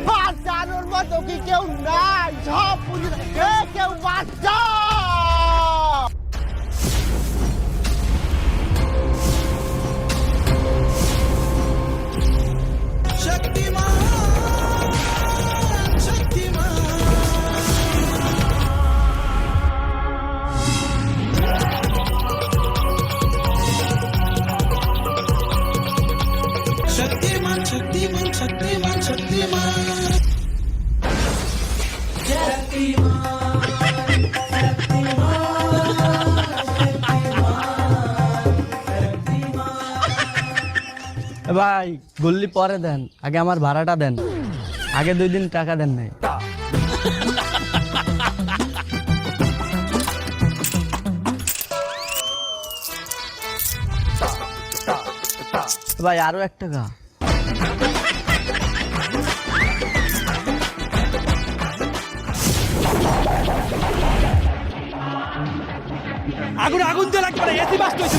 বাঁচানোর মতো কি কেউ নাই? সব পুজো কেউ বাঁচা। ভাই গুল্লি পরে দেন, আগে আমার ভাড়াটা দেন। আগে 2 দিন টাকা দেন নাই। ভাই আরো 1 টাকা। আগুন দিয়ে লাগবে না, এসি বাস্ট হয়েছে।